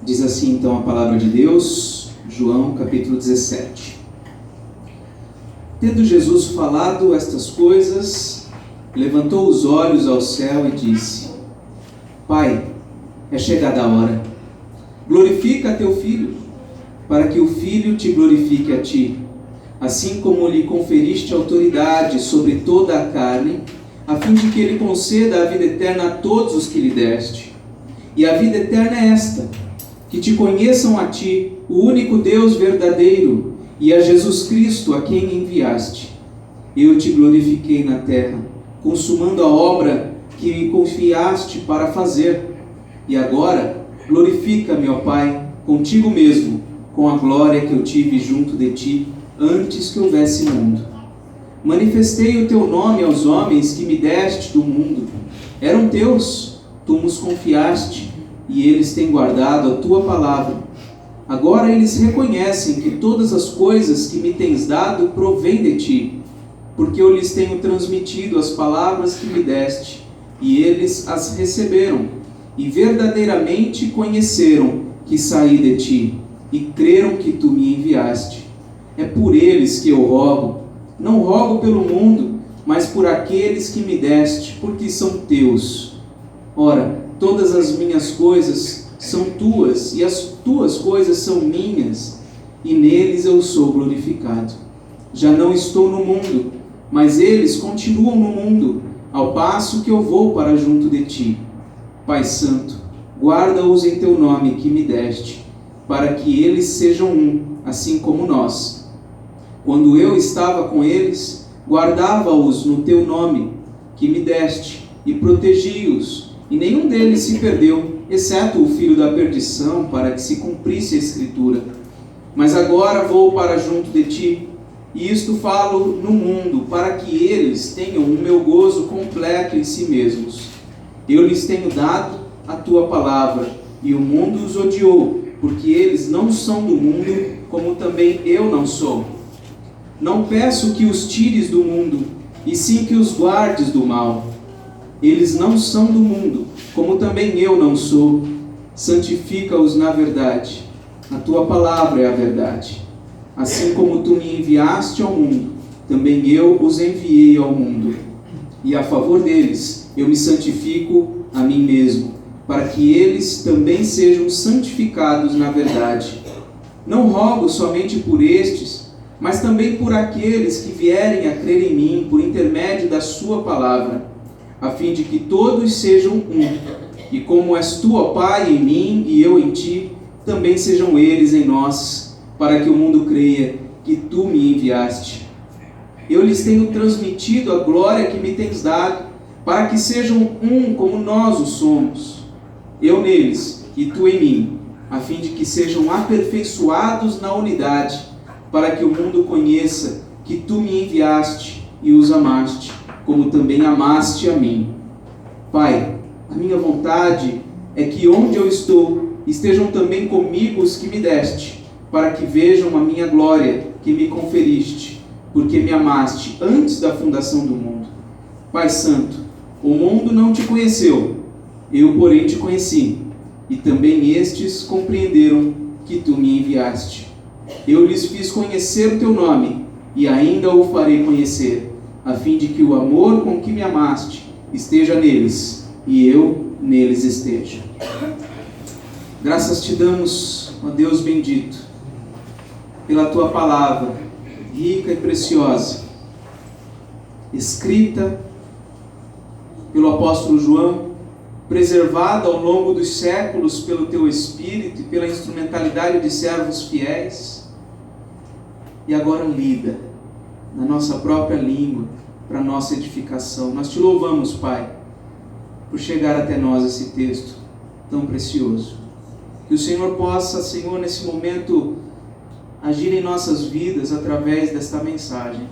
Diz assim então a palavra de Deus, João capítulo 17. Tendo Jesus falado estas coisas, levantou os olhos ao céu e disse: Pai, é chegada a hora. Glorifica teu Filho, para que o Filho te glorifique a ti, assim como lhe conferiste autoridade sobre toda a carne, a fim de que ele conceda a vida eterna a todos os que lhe deste. E a vida eterna é esta: que te conheçam a ti, o único Deus verdadeiro, e a Jesus Cristo, a quem enviaste. Eu te glorifiquei na terra, consumando a obra que me confiaste para fazer. E agora, glorifica-me, ó Pai, contigo mesmo, com a glória que eu tive junto de ti, antes que houvesse mundo. Manifestei o teu nome aos homens que me deste do mundo. Eram teus, tu nos confiaste, e eles têm guardado a tua palavra. Agora eles reconhecem que todas as coisas que me tens dado provêm de ti, porque eu lhes tenho transmitido as palavras que me deste, e eles as receberam, e verdadeiramente conheceram que saí de ti, e creram que tu me enviaste. É por eles que eu rogo. Não rogo pelo mundo, mas por aqueles que me deste, porque são teus. Ora, todas as minhas coisas são tuas, e as tuas coisas são minhas, e neles eu sou glorificado. Já não estou no mundo, mas eles continuam no mundo, ao passo que eu vou para junto de ti. Pai Santo, guarda-os em teu nome que me deste, para que eles sejam um, assim como nós. Quando eu estava com eles, guardava-os no teu nome que me deste, e protegi-os, e nenhum deles se perdeu, exceto o filho da perdição, para que se cumprisse a Escritura. Mas agora vou para junto de ti, e isto falo no mundo, para que eles tenham o meu gozo completo em si mesmos. Eu lhes tenho dado a tua palavra, e o mundo os odiou, porque eles não são do mundo, como também eu não sou. Não peço que os tires do mundo, e sim que os guardes do mal. Eles não são do mundo, como também eu não sou. Santifica-os na verdade. A tua palavra é a verdade. Assim como tu me enviaste ao mundo, também eu os enviei ao mundo. E a favor deles eu me santifico a mim mesmo, para que eles também sejam santificados na verdade. Não rogo somente por estes, mas também por aqueles que vierem a crer em mim por intermédio da sua palavra, a fim de que todos sejam um, e como és tu, ó Pai, em mim e eu em ti, também sejam eles em nós, para que o mundo creia que tu me enviaste. Eu lhes tenho transmitido a glória que me tens dado, para que sejam um como nós o somos, eu neles e tu em mim, a fim de que sejam aperfeiçoados na unidade, para que o mundo conheça que tu me enviaste e os amaste, como também amaste a mim. Pai, a minha vontade é que onde eu estou, estejam também comigo os que me deste, para que vejam a minha glória que me conferiste, porque me amaste antes da fundação do mundo. Pai Santo, o mundo não te conheceu, eu porém te conheci, e também estes compreenderam que tu me enviaste. Eu lhes fiz conhecer o teu nome, e ainda o farei conhecer, a fim de que o amor com que me amaste esteja neles, e eu neles esteja. Graças te damos, ó Deus bendito, pela tua palavra, rica e preciosa, escrita pelo apóstolo João, preservada ao longo dos séculos pelo teu Espírito e pela instrumentalidade de servos fiéis, e agora lida na nossa própria língua, para nossa edificação. Nós te louvamos, Pai, por chegar até nós esse texto tão precioso. Que o Senhor possa, Senhor, nesse momento, agir em nossas vidas através desta mensagem.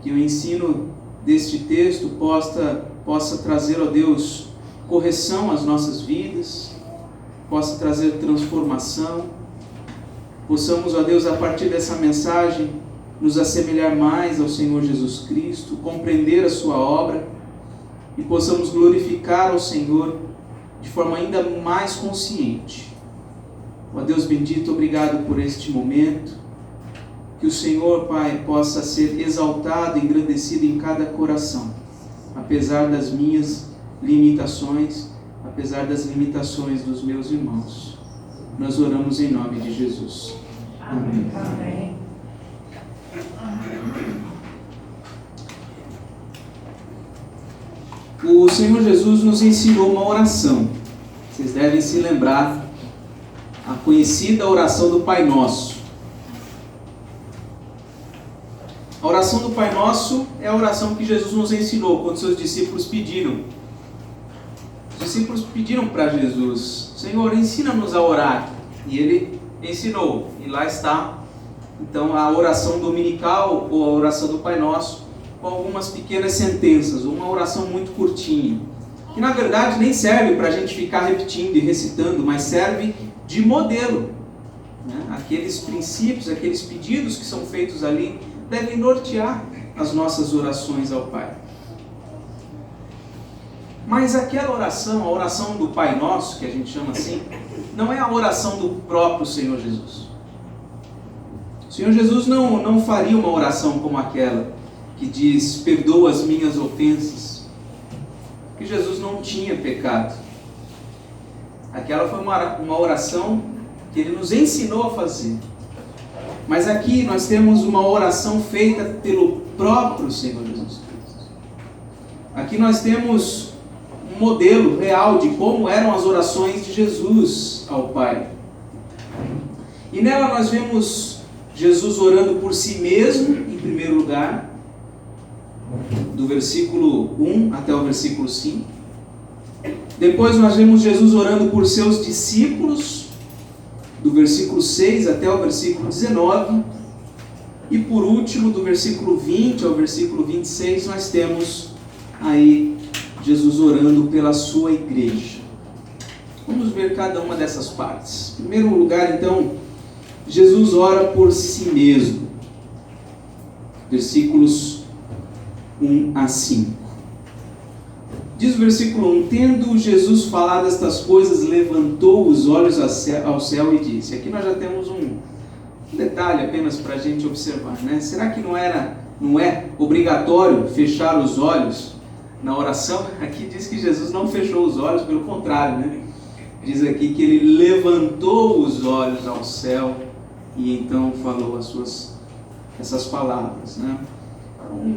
Que o ensino deste texto possa trazer, ó Deus, correção às nossas vidas, possa trazer transformação. Possamos, ó Deus, a partir dessa mensagem, nos assemelhar mais ao Senhor Jesus Cristo, compreender a sua obra, e possamos glorificar ao Senhor de forma ainda mais consciente, Ó Deus bendito, obrigado por este momento. Que o Senhor, Pai, possa ser exaltado e engrandecido em cada coração, apesar das minhas limitações, apesar das limitações dos meus irmãos. Nós oramos em nome de Jesus. Amém. Amém. O Senhor Jesus nos ensinou uma oração. Vocês devem se lembrar a conhecida oração do Pai Nosso. A oração do Pai Nosso é a oração que Jesus nos ensinou quando seus discípulos pediram. Os discípulos pediram para Jesus: Senhor, ensina-nos a orar. E ele ensinou. E lá está, então, a oração dominical ou a oração do Pai Nosso, com algumas pequenas sentenças, uma oração muito curtinha, que na verdade nem serve para a gente ficar repetindo e recitando, mas serve de modelo, né? Aqueles princípios, aqueles pedidos que são feitos ali, devem nortear as nossas orações ao Pai. Mas aquela oração, a oração do Pai Nosso, que a gente chama assim, não é a oração do próprio Senhor Jesus. O Senhor Jesus não faria uma oração como aquela, que diz, perdoa as minhas ofensas, porque Jesus não tinha pecado. Aquela foi uma oração que Ele nos ensinou a fazer. Mas aqui nós temos uma oração feita pelo próprio Senhor Jesus Cristo. Aqui nós temos um modelo real de como eram as orações de Jesus ao Pai. E nela nós vemos Jesus orando por si mesmo, em primeiro lugar, do versículo 1 até o versículo 5. Depois nós vemos Jesus orando por seus discípulos, do versículo 6 até o versículo 19. E por último, do versículo 20 ao versículo 26, nós temos aí Jesus orando pela sua igreja. Vamos ver cada uma dessas partes. Em primeiro lugar, então, Jesus ora por si mesmo. Versículos 1 a 5. Diz o versículo 1: Tendo Jesus falado estas coisas, levantou os olhos ao céu e disse. Aqui nós já temos um detalhe apenas para a gente observar, né? Será que não é obrigatório fechar os olhos na oração? Aqui diz que Jesus não fechou os olhos, pelo contrário, né? Diz aqui que Ele levantou os olhos ao céu e então falou essas palavras, né?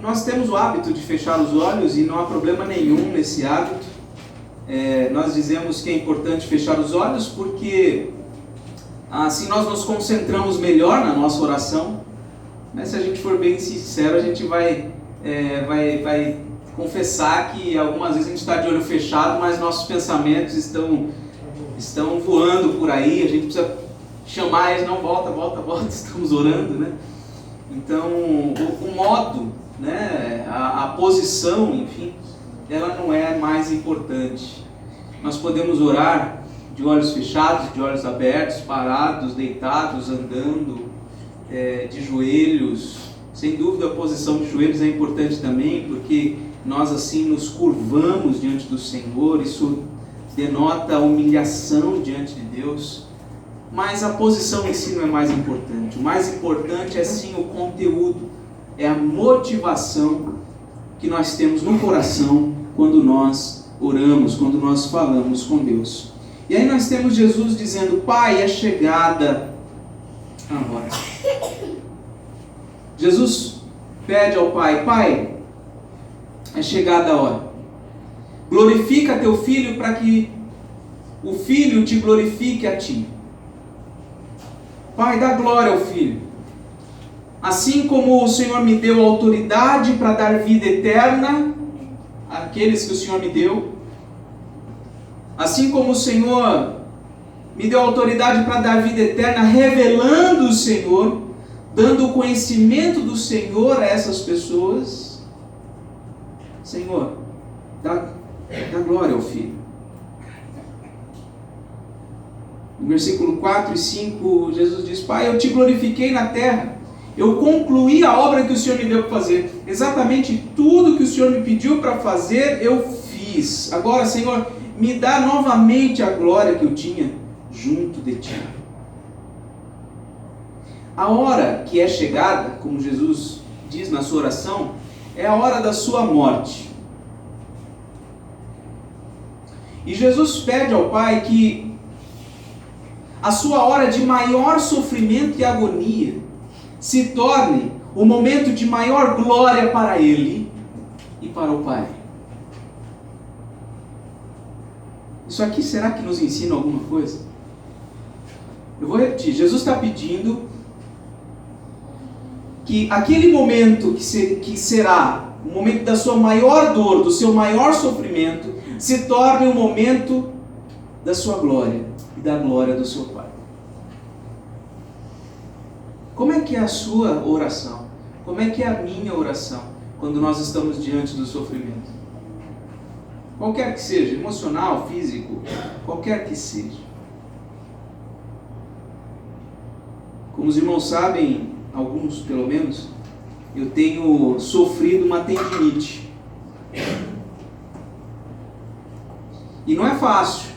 Nós temos o hábito de fechar os olhos e não há problema nenhum nesse hábito. Nós dizemos que é importante fechar os olhos porque assim nós nos concentramos melhor na nossa oração, né? Se a gente for bem sincero, a gente vai confessar que algumas vezes a gente está de olho fechado, mas nossos pensamentos estão voando por aí, a gente precisa chamar eles, não, volta, estamos orando, né? Então, o modo, né, a posição, enfim, ela não é mais importante. Nós podemos orar de olhos fechados, de olhos abertos, parados, deitados, andando, de joelhos. Sem dúvida a posição de joelhos é importante também, porque nós assim nos curvamos diante do Senhor, isso denota humilhação diante de Deus. Mas a posição em si não é mais importante. O mais importante é sim o conteúdo, é a motivação que nós temos no coração quando nós oramos, quando nós falamos com Deus. E aí nós temos Jesus dizendo: Pai, é chegada a hora. Jesus pede ao Pai: Pai, é chegada a hora. Glorifica teu Filho para que o Filho te glorifique a ti. Pai, dá glória ao Filho. Assim como o Senhor me deu autoridade para dar vida eterna àqueles que o Senhor me deu, assim como o Senhor me deu autoridade para dar vida eterna, revelando o Senhor, dando o conhecimento do Senhor a essas pessoas, Senhor, dá glória ao Filho. No versículo 4 e 5, Jesus diz: Pai, eu te glorifiquei na terra, eu concluí a obra que o Senhor me deu para fazer, exatamente tudo que o Senhor me pediu para fazer, eu fiz. Agora, Senhor, me dá novamente a glória que eu tinha junto de ti. A hora que é chegada, como Jesus diz na sua oração, é a hora da sua morte. E Jesus pede ao Pai que a sua hora de maior sofrimento e agonia se torne o momento de maior glória para Ele e para o Pai. Isso aqui será que nos ensina alguma coisa? Eu vou repetir. Jesus está pedindo que aquele momento que será o momento da sua maior dor, do seu maior sofrimento, se torne o momento da sua glória e da glória do seu Pai. Como é que é a sua oração? Como é que é a minha oração quando nós estamos diante do sofrimento? Qualquer que seja, emocional, físico, qualquer que seja. Como os irmãos sabem, alguns pelo menos, eu tenho sofrido uma tendinite. E não é fácil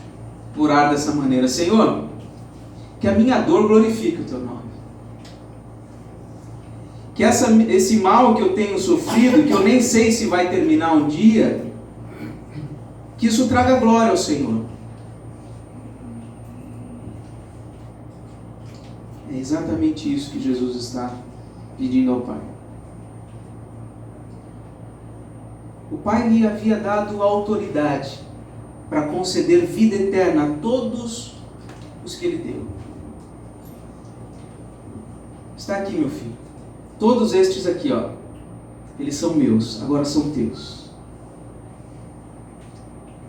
orar dessa maneira. Senhor, que a minha dor glorifique o Teu nome. Que esse mal que eu tenho sofrido, que eu nem sei se vai terminar um dia, que isso traga glória ao Senhor. É exatamente isso que Jesus está pedindo ao Pai. O Pai lhe havia dado autoridade para conceder vida eterna a todos os que Ele deu. Está aqui, meu filho. Todos estes aqui, ó, eles são meus, agora são teus.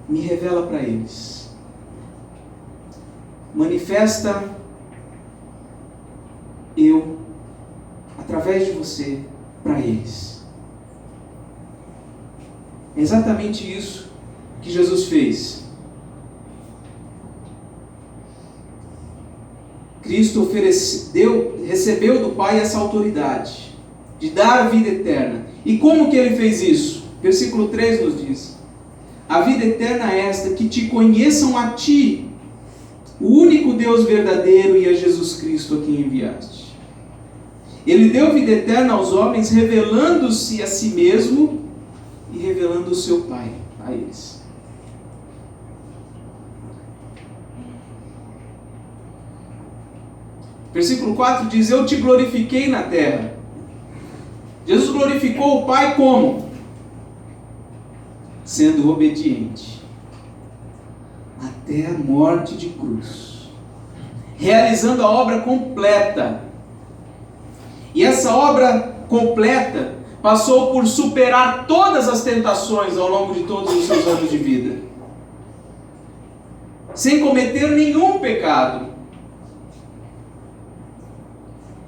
Me revela para eles. Manifesta eu, através de você, para eles. É exatamente isso que Jesus fez. Cristo recebeu do Pai essa autoridade de dar a vida eterna. E como que Ele fez isso? Versículo 3 nos diz: a vida eterna é esta, que te conheçam a Ti, o único Deus verdadeiro, e a Jesus Cristo a quem enviaste. Ele deu vida eterna aos homens, revelando-se a si mesmo e revelando o seu Pai a eles. Versículo 4 diz: eu te glorifiquei na terra. Jesus glorificou o Pai como? Sendo obediente até a morte de cruz, realizando a obra completa. E essa obra completa passou por superar todas as tentações ao longo de todos os seus anos de vida, sem cometer nenhum pecado.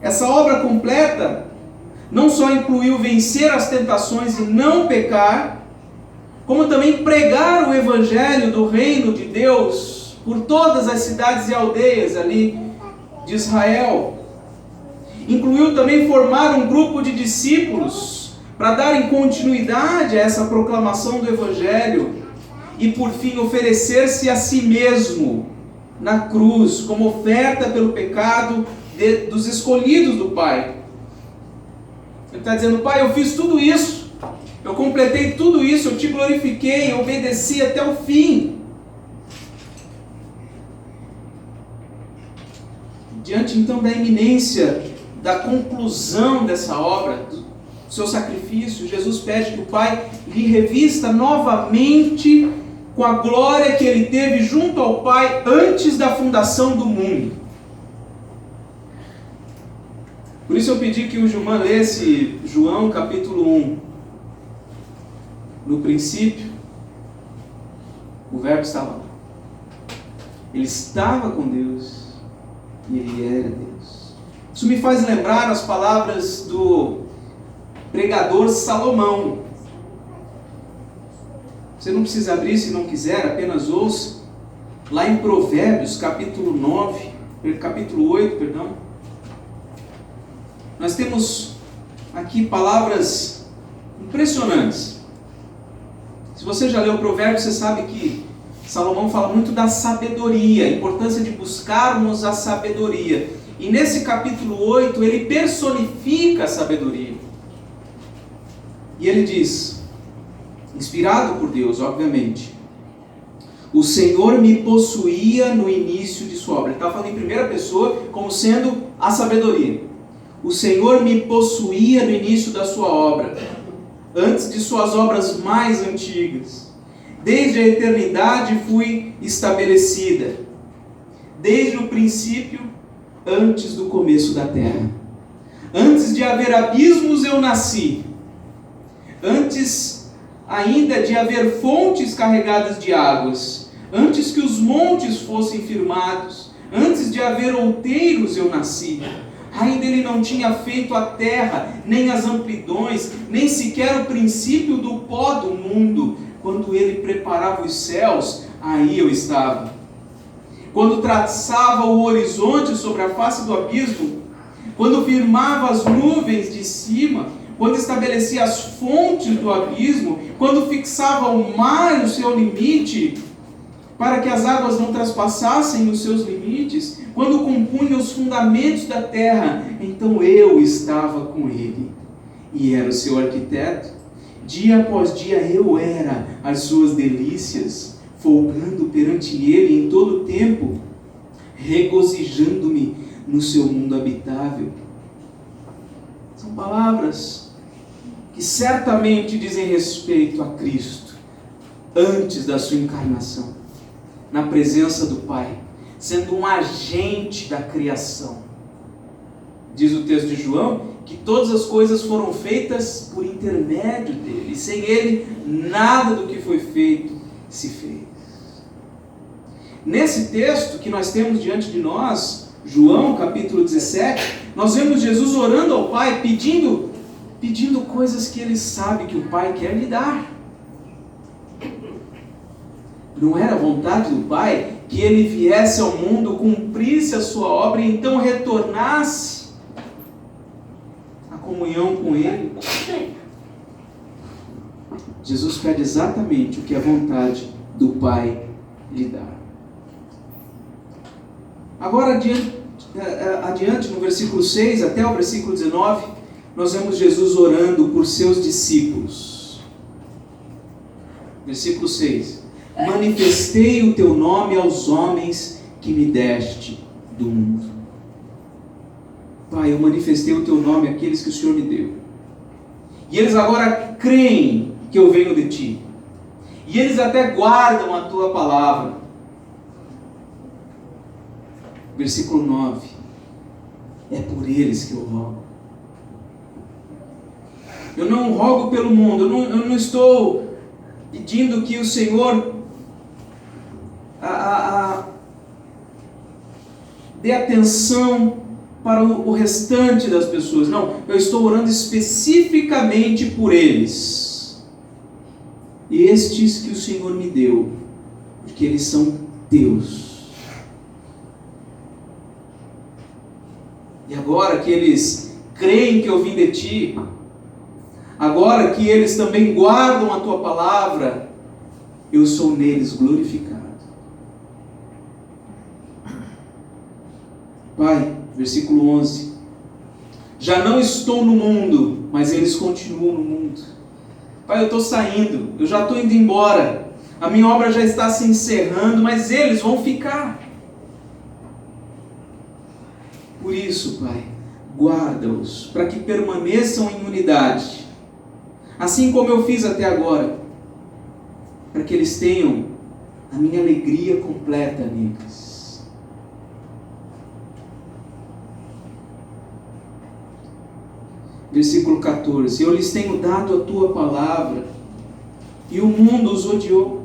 Essa obra completa não só incluiu vencer as tentações e não pecar, como também pregar o Evangelho do Reino de Deus por todas as cidades e aldeias ali de Israel. Incluiu também formar um grupo de discípulos para darem continuidade a essa proclamação do Evangelho e, por fim, oferecer-se a si mesmo na cruz como oferta pelo pecado dos escolhidos do Pai. Ele está dizendo: Pai, eu fiz tudo isso, eu completei tudo isso, eu te glorifiquei, eu obedeci até o fim. Diante então da iminência da conclusão dessa obra, do seu sacrifício, Jesus pede que o Pai lhe revista novamente com a glória que ele teve junto ao Pai antes da fundação do mundo. Por isso eu pedi que o Gilman lesse João capítulo 1. No princípio, o Verbo estava lá. Ele estava com Deus e ele era Deus. Isso me faz lembrar as palavras do pregador Salomão. Você não precisa abrir se não quiser, apenas ouça. Lá em Provérbios capítulo 8, nós temos aqui palavras impressionantes. Se você já leu Provérbios, você sabe que Salomão fala muito da sabedoria, a importância de buscarmos a sabedoria. E nesse capítulo 8, ele personifica a sabedoria. E ele diz, inspirado por Deus, obviamente, o Senhor me possuía no início de sua obra. Ele está falando em primeira pessoa, como sendo a sabedoria. O Senhor me possuía no início da sua obra, antes de suas obras mais antigas. Desde a eternidade fui estabelecida, desde o princípio, antes do começo da terra. Antes de haver abismos eu nasci, antes ainda de haver fontes carregadas de águas, antes que os montes fossem firmados, antes de haver outeiros eu nasci. Ainda ele não tinha feito a terra, nem as amplidões, nem sequer o princípio do pó do mundo. Quando ele preparava os céus, aí eu estava. Quando traçava o horizonte sobre a face do abismo, quando firmava as nuvens de cima, quando estabelecia as fontes do abismo, quando fixava o mar no seu limite, para que as águas não traspassassem os seus limites, quando compunha os fundamentos da terra, então eu estava com ele, e era o seu arquiteto. Dia após dia eu era as suas delícias, folgando perante ele em todo o tempo, regozijando-me no seu mundo habitável. São palavras que certamente dizem respeito a Cristo, antes da sua encarnação, na presença do Pai, sendo um agente da criação. Diz o texto de João que todas as coisas foram feitas por intermédio dele, e sem ele nada do que foi feito se fez. Nesse texto que nós temos diante de nós, João capítulo 17, nós vemos Jesus orando ao Pai, pedindo coisas que ele sabe que o Pai quer lhe dar. Não era a vontade do Pai que ele viesse ao mundo, cumprisse a sua obra e então retornasse à comunhão com ele? Jesus pede exatamente o que a vontade do Pai lhe dá. Agora, adiante no versículo 6 até o versículo 19, nós vemos Jesus orando por seus discípulos. Versículo 6. Manifestei o teu nome aos homens que me deste do mundo. Pai, eu manifestei o teu nome àqueles que o Senhor me deu. E eles agora creem que eu venho de ti. E eles até guardam a tua palavra. Versículo 9. É por eles que eu rogo. Eu não rogo pelo mundo. Eu não estou pedindo que o Senhor dê atenção para o restante das pessoas. Não, eu estou orando especificamente por eles. Estes que o Senhor me deu, porque eles são teus. E agora que eles creem que eu vim de ti, agora que eles também guardam a tua palavra, eu sou neles glorificado. Pai, versículo 11. Já não estou no mundo, mas eles continuam no mundo. Pai, eu estou saindo, eu já estou indo embora. A minha obra já está se encerrando, mas eles vão ficar. Por isso, Pai, guarda-os, para que permaneçam em unidade, assim como eu fiz até agora, para que eles tenham a minha alegria completa neles. Versículo 14. Eu lhes tenho dado a tua palavra, e o mundo os odiou.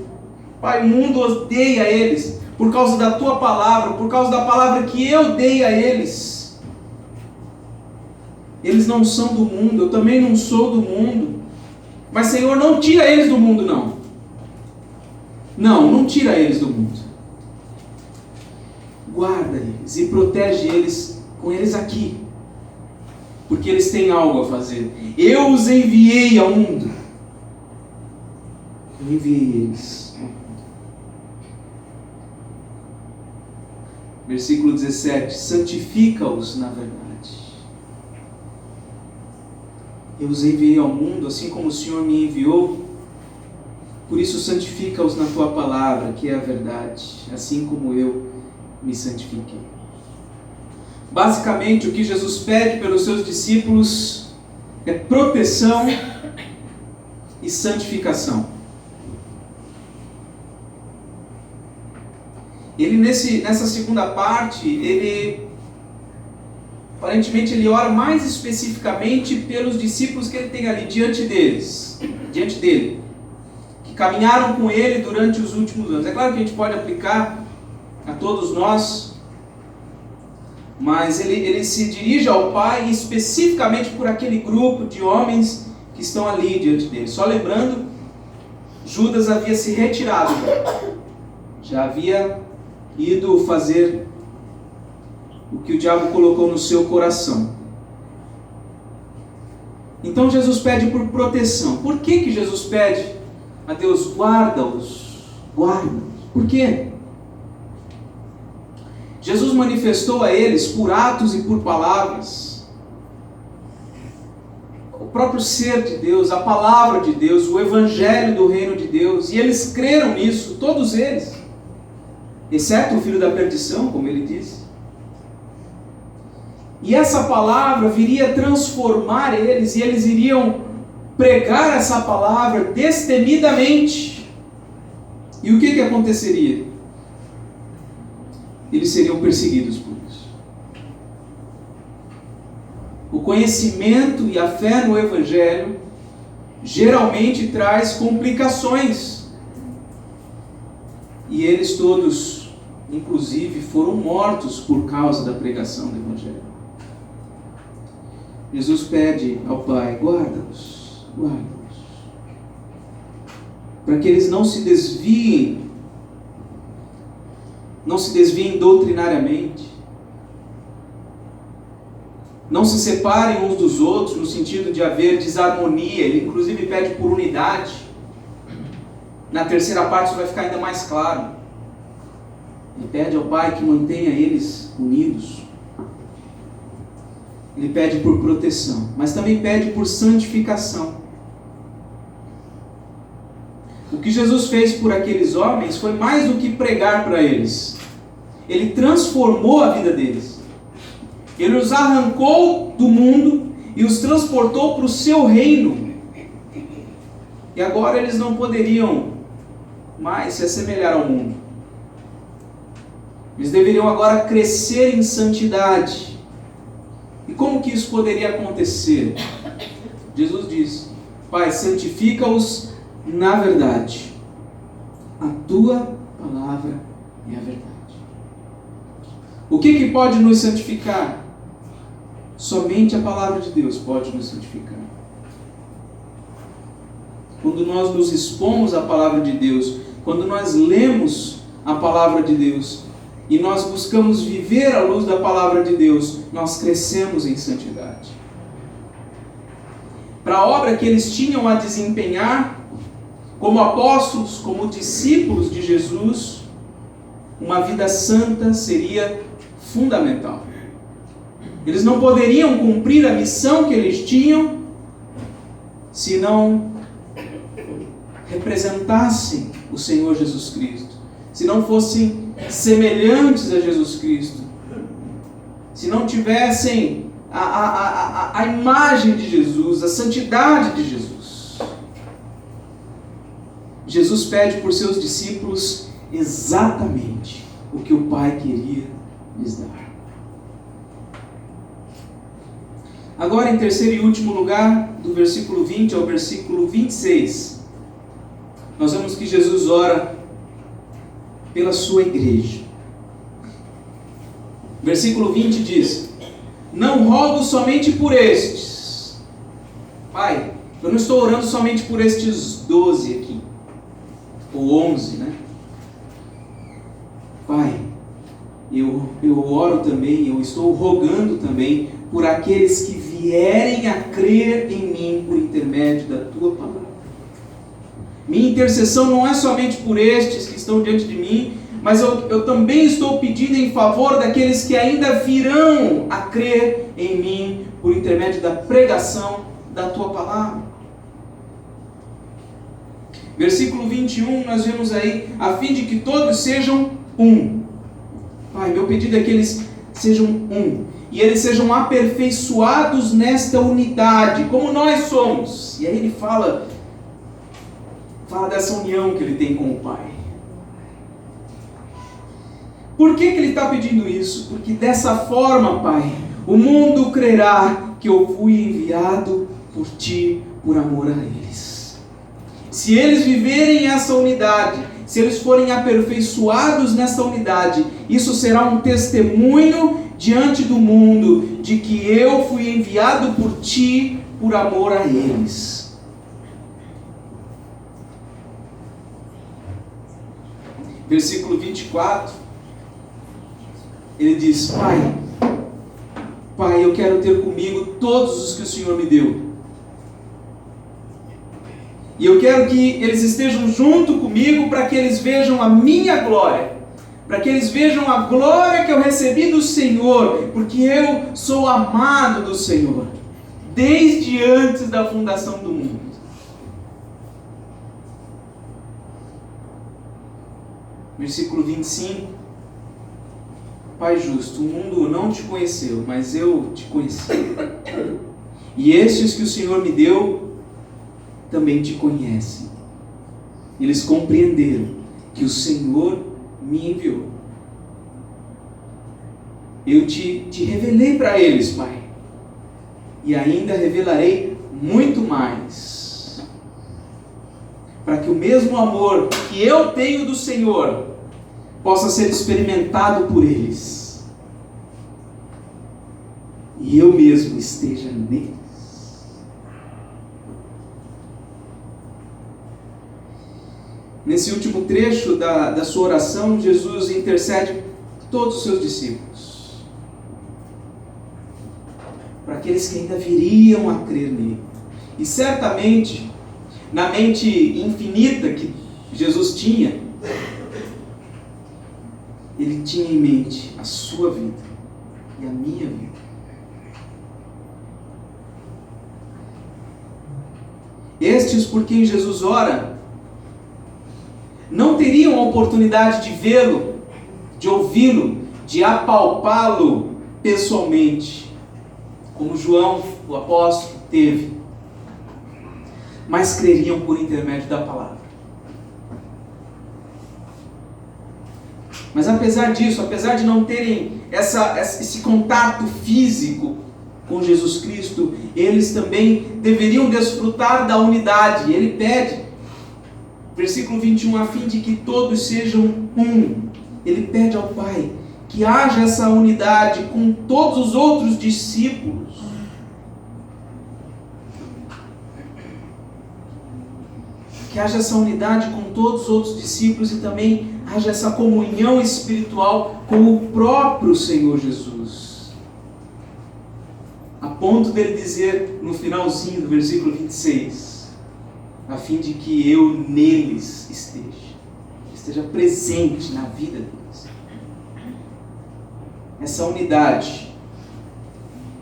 Pai, o mundo odeia eles, por causa da tua palavra, por causa da palavra que eu dei a eles. Eles não são do mundo, eu também não sou do mundo. Mas, Senhor, não tira eles do mundo, não. Não tira eles do mundo. Guarda eles e protege eles com eles aqui, porque eles têm algo a fazer. Eu os enviei ao mundo. Eu enviei eles ao mundo. Versículo 17: santifica-os na verdade. Eu os enviei ao mundo, assim como o Senhor me enviou. Por isso santifica-os na tua palavra, que é a verdade, assim como eu me santifiquei. Basicamente, o que Jesus pede pelos seus discípulos é proteção e santificação. Ele nessa segunda parte, aparentemente ele ora mais especificamente pelos discípulos que ele tem ali diante dele, que caminharam com ele durante os últimos anos. É claro que a gente pode aplicar a todos nós, mas ele se dirige ao Pai especificamente por aquele grupo de homens que estão ali diante dele. Só lembrando, Judas havia se retirado, já havia ido fazer o que o diabo colocou no seu coração. Então Jesus pede por proteção. Por que Jesus pede a Deus, guarda-os? Guarda-os. Por quê? Jesus manifestou a eles por atos e por palavras o próprio ser de Deus, a palavra de Deus, o evangelho do reino de Deus, e eles creram nisso, todos eles, exceto o filho da perdição, como ele disse. E essa palavra viria transformar eles, e eles iriam pregar essa palavra destemidamente. E o que aconteceria? Eles seriam perseguidos por isso. O conhecimento e a fé no Evangelho geralmente traz complicações. E eles todos, inclusive, foram mortos por causa da pregação do Evangelho. Jesus pede ao Pai, guarda-os, guarda-os, para que eles não se desviem doutrinariamente, não se separem uns dos outros, no sentido de haver desarmonia. Ele inclusive pede por unidade. Na terceira parte isso vai ficar ainda mais claro. Ele pede ao Pai que mantenha eles unidos. Ele pede por proteção, mas também pede por santificação. O que Jesus fez por aqueles homens foi mais do que pregar para eles. Ele transformou a vida deles. Ele os arrancou do mundo e os transportou para o seu reino. E agora eles não poderiam mais se assemelhar ao mundo. Eles deveriam agora crescer em santidade. E como que isso poderia acontecer? Jesus diz, Pai, santifica-os na verdade. A tua palavra é a verdade. O que pode nos santificar? Somente a palavra de Deus pode nos santificar. Quando nós nos expomos à palavra de Deus, quando nós lemos a palavra de Deus, e nós buscamos viver à luz da palavra de Deus, nós crescemos em santidade. Para a obra que eles tinham a desempenhar, como apóstolos, como discípulos de Jesus, uma vida santa seria fundamental. Eles não poderiam cumprir a missão que eles tinham se não representassem o Senhor Jesus Cristo, se não fossem semelhantes a Jesus Cristo, se não tivessem a imagem de Jesus, a santidade de Jesus. Jesus pede por seus discípulos exatamente o que o Pai queria lhes dar. Agora, em terceiro e último lugar, do versículo 20 ao versículo 26, nós vemos que Jesus ora pela sua igreja. Versículo 20 diz, não rogo somente por estes. Pai, eu não estou orando somente por estes 12 aqui, ou 11, né? Pai, eu oro também, eu estou rogando também por aqueles que vierem a crer em mim por intermédio da tua palavra. Minha intercessão não é somente por estes que estão diante de mim, mas eu também estou pedindo em favor daqueles que ainda virão a crer em mim por intermédio da pregação da tua palavra. Versículo 21, nós vemos aí, a fim de que todos sejam um. Pai, meu pedido é que eles sejam um, e eles sejam aperfeiçoados nesta unidade, como nós somos. E aí ele fala dessa união que ele tem com o Pai. Por que ele está pedindo isso? Porque dessa forma, Pai, o mundo crerá que eu fui enviado por Ti, por amor a eles. Se eles viverem essa unidade, se eles forem aperfeiçoados nessa unidade, isso será um testemunho diante do mundo de que eu fui enviado por Ti, por amor a eles. Versículo 24, ele diz: Pai, eu quero ter comigo todos os que o Senhor me deu. E eu quero que eles estejam junto comigo para que eles vejam a minha glória, para que eles vejam a glória que eu recebi do Senhor, porque eu sou amado do Senhor, desde antes da fundação do mundo. Versículo 25. Pai justo, o mundo não te conheceu, mas eu te conheci. E estes que o Senhor me deu também te conhecem. Eles compreenderam que o Senhor me enviou. Eu te revelei para eles, Pai, e ainda revelarei muito mais, para que o mesmo amor que eu tenho do Senhor possa ser experimentado por eles, e eu mesmo esteja neles. Nesse último trecho da sua oração, Jesus intercede por todos os seus discípulos, para aqueles que ainda viriam a crer nele. E certamente, na mente infinita que Jesus tinha, ele tinha em mente a sua vida e a minha vida. Estes por quem Jesus ora não teriam a oportunidade de vê-lo, de ouvi-lo, de apalpá-lo pessoalmente, como João, o apóstolo, teve, mas creriam por intermédio da palavra. Mas apesar disso, apesar de não terem esse contato físico com Jesus Cristo, eles também deveriam desfrutar da unidade. Ele pede, versículo 21, a fim de que todos sejam um. Ele pede ao Pai que haja essa unidade com todos os outros discípulos. Que haja essa unidade com todos os outros discípulos e também haja essa comunhão espiritual com o próprio Senhor Jesus. A ponto dele dizer no finalzinho do versículo 26, a fim de que eu neles esteja presente na vida deles. Essa unidade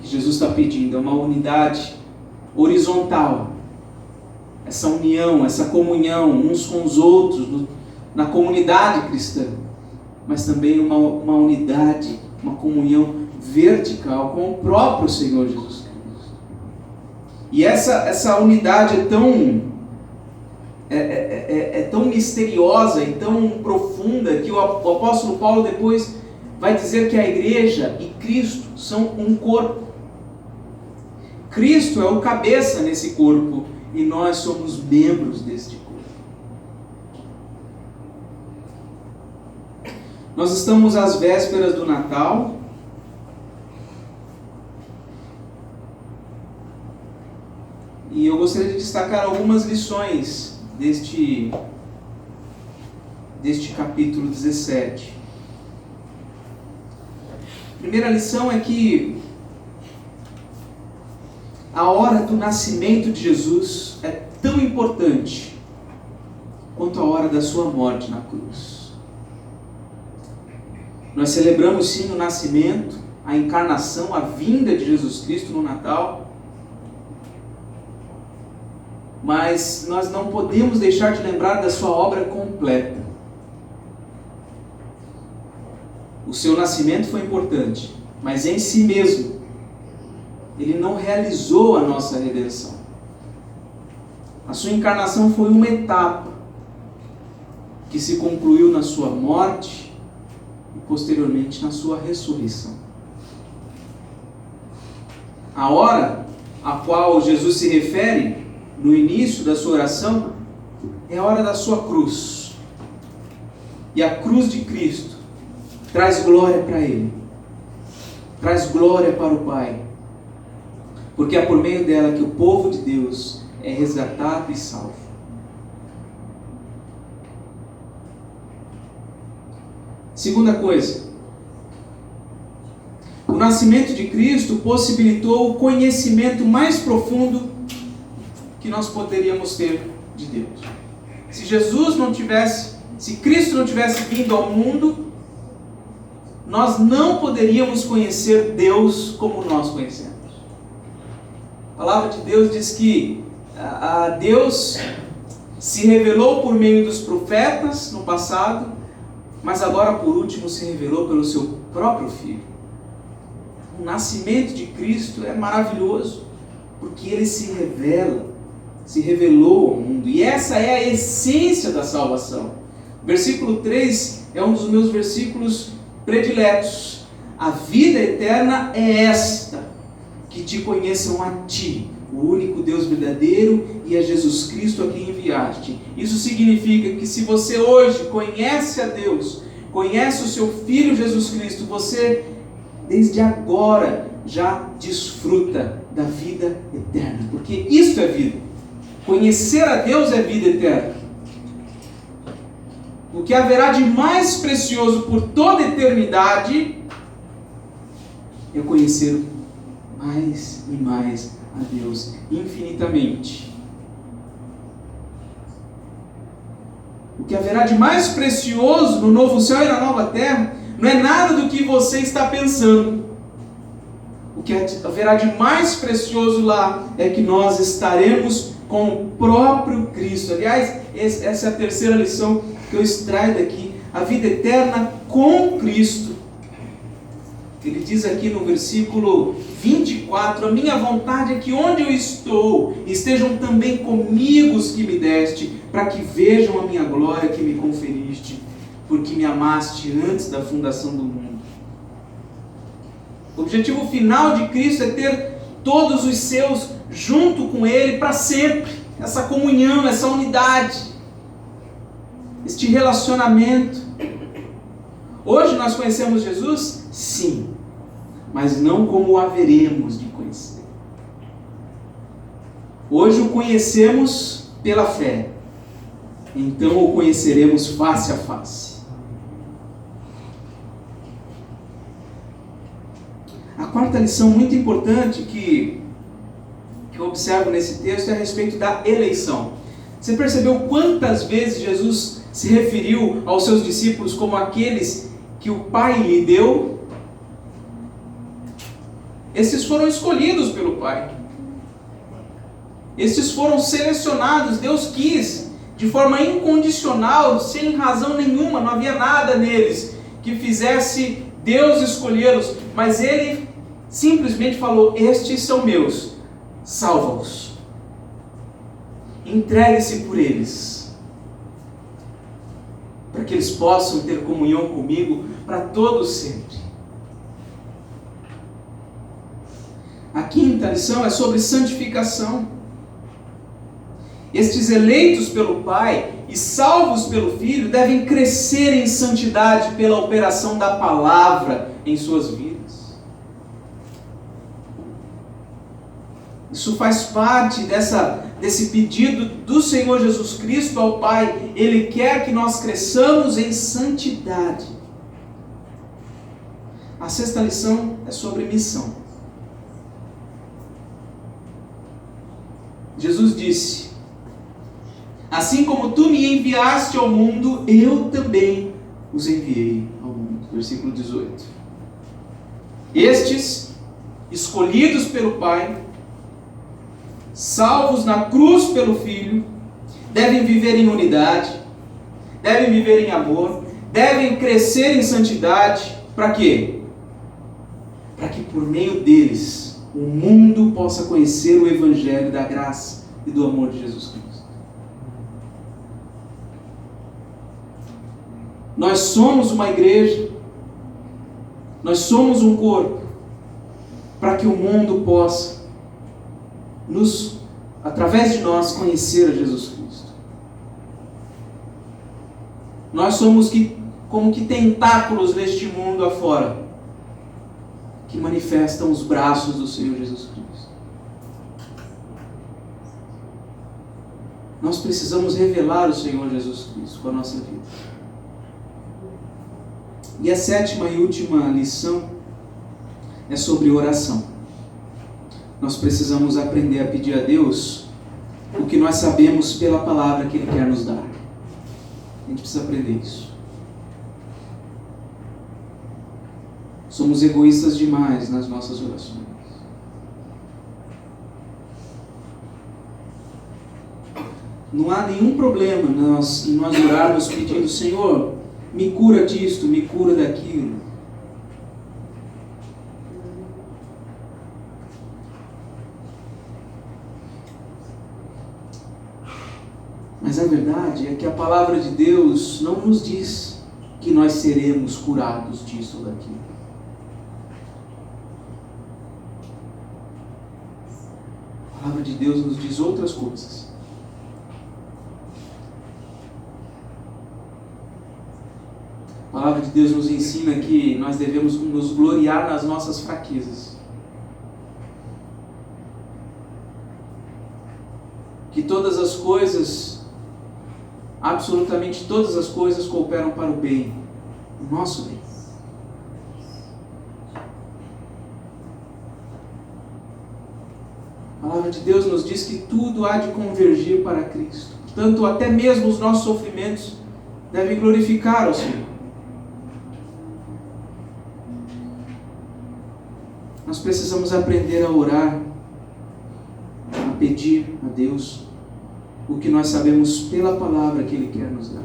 que Jesus está pedindo é uma unidade horizontal. Essa união, essa comunhão uns com os outros na comunidade cristã, mas também uma unidade, uma comunhão vertical com o próprio Senhor Jesus Cristo. E essa unidade é tão misteriosa e tão profunda que o apóstolo Paulo depois vai dizer que a igreja e Cristo são um corpo. Cristo é o cabeça nesse corpo e nós somos membros deste corpo. Nós estamos às vésperas do Natal. E eu gostaria de destacar algumas lições deste capítulo 17. A primeira lição é que a hora do nascimento de Jesus é tão importante quanto a hora da sua morte na cruz. Nós celebramos sim o nascimento, a encarnação, a vinda de Jesus Cristo no Natal. Mas nós não podemos deixar de lembrar da sua obra completa. O seu nascimento foi importante, mas em si mesmo, ele não realizou a nossa redenção. A sua encarnação foi uma etapa que se concluiu na sua morte e posteriormente na sua ressurreição. A hora a qual Jesus se refere no início da sua oração é a hora da sua cruz. E a cruz de Cristo traz glória para Ele, traz glória para o Pai, porque é por meio dela que o povo de Deus é resgatado e salvo. Segunda coisa, o nascimento de Cristo possibilitou o conhecimento mais profundo que nós poderíamos ter de Deus. Se Cristo não tivesse vindo ao mundo, nós não poderíamos conhecer Deus como nós conhecemos. A palavra de Deus diz que Deus se revelou por meio dos profetas no passado, mas agora por último se revelou pelo seu próprio Filho. O nascimento de Cristo é maravilhoso, porque Ele se revelou ao mundo, e essa é a essência da salvação. O versículo 3 é um dos meus versículos prediletos. A vida eterna é esta, que te conheçam a ti, o único Deus verdadeiro, e a Jesus Cristo a quem enviaste. Isso significa que se você hoje conhece a Deus, conhece o seu Filho Jesus Cristo, você desde agora já desfruta da vida eterna, porque isto é vida. Conhecer a Deus é vida eterna. O que haverá de mais precioso por toda a eternidade é conhecer mais e mais a Deus infinitamente. O que haverá de mais precioso no novo céu e na nova terra não é nada do que você está pensando. O que haverá de mais precioso lá é que nós estaremos com o próprio Cristo. Aliás, essa é a terceira lição que eu extraio daqui. A vida eterna com Cristo. Ele diz aqui no versículo 24: a minha vontade é que onde eu estou, estejam também comigo os que me deste, para que vejam a minha glória que me conferiste, porque me amaste antes da fundação do mundo. O objetivo final de Cristo é ter todos os seus junto com Ele para sempre. Essa comunhão, essa unidade, este relacionamento. Hoje nós conhecemos Jesus? Sim, mas não como o haveremos de conhecer. Hoje o conhecemos pela fé, então o conheceremos face a face. A quarta lição muito importante que eu observo nesse texto é a respeito da eleição. Você percebeu quantas vezes Jesus se referiu aos seus discípulos como aqueles que o Pai lhe deu? Esses foram escolhidos pelo Pai. Esses foram selecionados. Deus quis, de forma incondicional, sem razão nenhuma, não havia nada neles que fizesse Deus escolhê-los, mas Ele simplesmente falou: estes são meus, salva-os, entregue-se por eles, para que eles possam ter comunhão comigo para todo sempre. A quinta lição é sobre santificação. Estes eleitos pelo Pai e salvos pelo Filho devem crescer em santidade pela operação da palavra em suas vidas. Isso faz parte desse pedido do Senhor Jesus Cristo ao Pai. Ele quer que nós cresçamos em santidade. A sexta lição é sobre missão. Jesus disse: assim como tu me enviaste ao mundo, eu também os enviei ao mundo. versículo 18. Estes, escolhidos pelo Pai, salvos na cruz pelo Filho, devem viver em unidade, devem viver em amor, devem crescer em santidade. Para quê? Para que por meio deles o mundo possa conhecer o Evangelho da graça e do amor de Jesus Cristo. Nós somos uma igreja, nós somos um corpo, para que o mundo possa, através de nós, conhecer a Jesus Cristo. Nós somos como que tentáculos neste mundo afora, que manifestam os braços do Senhor Jesus Cristo. Nós precisamos revelar o Senhor Jesus Cristo com a nossa vida. E a sétima e última lição é sobre oração. Nós precisamos aprender a pedir a Deus o que nós sabemos pela palavra que Ele quer nos dar. A gente precisa aprender isso. Somos egoístas demais nas nossas orações. Não há nenhum problema em nós orarmos pedindo: Senhor, me cura disto, me cura daquilo. Mas a verdade é que a palavra de Deus não nos diz que nós seremos curados disso ou daquilo. A palavra de Deus nos diz outras coisas. A palavra de Deus nos ensina que nós devemos nos gloriar nas nossas fraquezas. Que todas as coisas, absolutamente todas as coisas, cooperam para o bem, o nosso bem. A palavra de Deus nos diz que tudo há de convergir para Cristo. Portanto, até mesmo os nossos sofrimentos devem glorificar ao Senhor. Nós precisamos aprender a orar, a pedir a Deus o que nós sabemos pela palavra que Ele quer nos dar.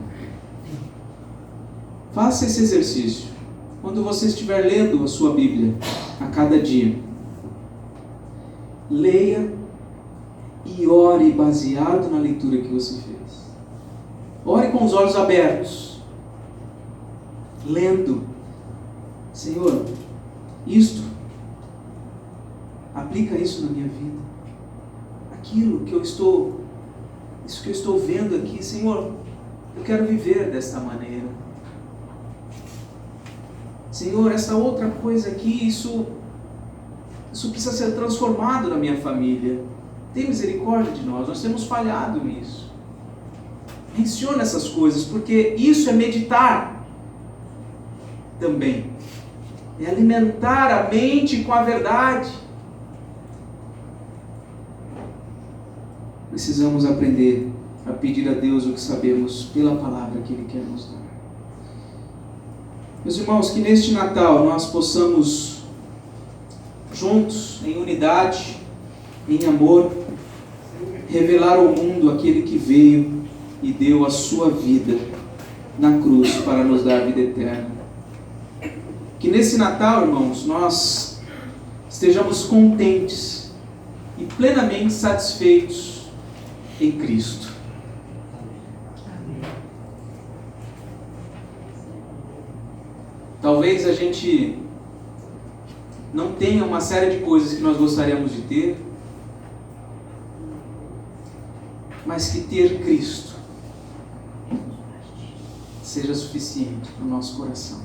Faça esse exercício. Quando você estiver lendo a sua Bíblia a cada dia, leia e ore baseado na leitura que você fez. Ore com os olhos abertos, lendo: Senhor, aplica isso na minha vida. Isso que eu estou vendo aqui, Senhor, eu quero viver desta maneira. Senhor, essa outra coisa aqui, isso precisa ser transformado na minha família. Tem misericórdia de nós temos falhado nisso. Menciona essas coisas, porque isso é meditar também. É alimentar a mente com a verdade. Precisamos aprender a pedir a Deus o que sabemos pela palavra que Ele quer nos dar. Meus irmãos, que neste Natal nós possamos, juntos, em unidade, em amor, revelar ao mundo aquele que veio e deu a sua vida na cruz para nos dar a vida eterna. Que nesse Natal, irmãos, nós estejamos contentes e plenamente satisfeitos em Cristo. Talvez a gente não tenha uma série de coisas que nós gostaríamos de ter, mas que ter Cristo seja suficiente no nosso coração.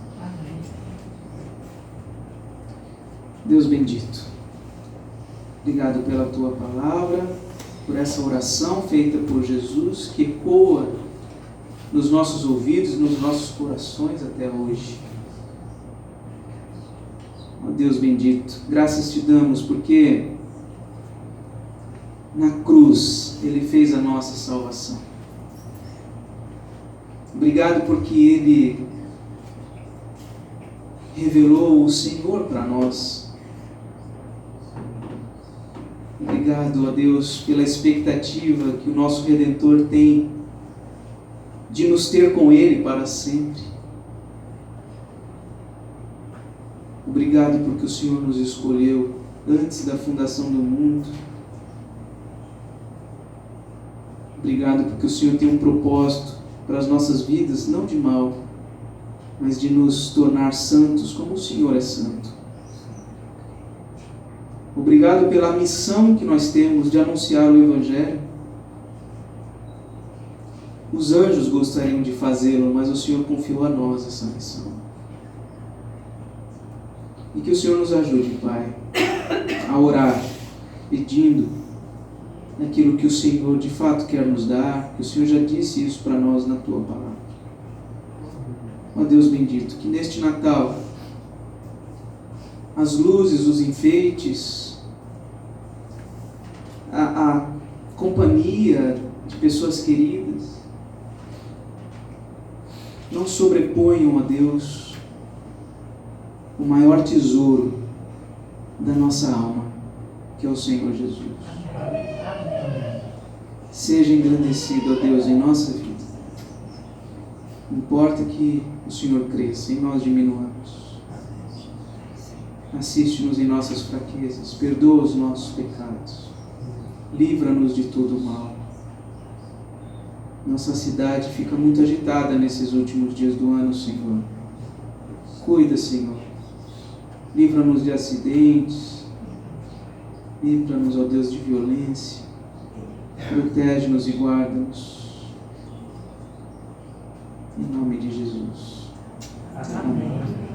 Deus bendito, obrigado pela Tua palavra, por essa oração feita por Jesus, que ecoa nos nossos ouvidos, nos nossos corações até hoje. Ó Deus bendito, graças Te damos, porque na cruz Ele fez a nossa salvação. Obrigado porque Ele revelou o Senhor para nós. Obrigado, ó Deus, pela expectativa que o nosso Redentor tem de nos ter com Ele para sempre. Obrigado porque o Senhor nos escolheu antes da fundação do mundo. Obrigado porque o Senhor tem um propósito para as nossas vidas, não de mal, mas de nos tornar santos como o Senhor é santo. Obrigado pela missão que nós temos de anunciar o Evangelho. Os anjos gostariam de fazê-lo, mas o Senhor confiou a nós essa missão. E que o Senhor nos ajude, Pai, a orar, pedindo aquilo que o Senhor de fato quer nos dar, que o Senhor já disse isso para nós na Tua palavra. Ó Deus bendito, que neste Natal as luzes, os enfeites, a companhia de pessoas queridas não sobreponham, ó Deus, o maior tesouro da nossa alma, que é o Senhor Jesus. Seja engrandecido, ó Deus, em nossa vida. Não importa que o Senhor cresça e nós diminuamos. Assiste-nos em nossas fraquezas, perdoa os nossos pecados, livra-nos de todo o mal. Nossa cidade fica muito agitada nesses últimos dias do ano, Senhor. Cuida, Senhor. Livra-nos de acidentes, livra-nos, ó Deus, de violência. Protege-nos e guarda-nos. Em nome de Jesus. Amém.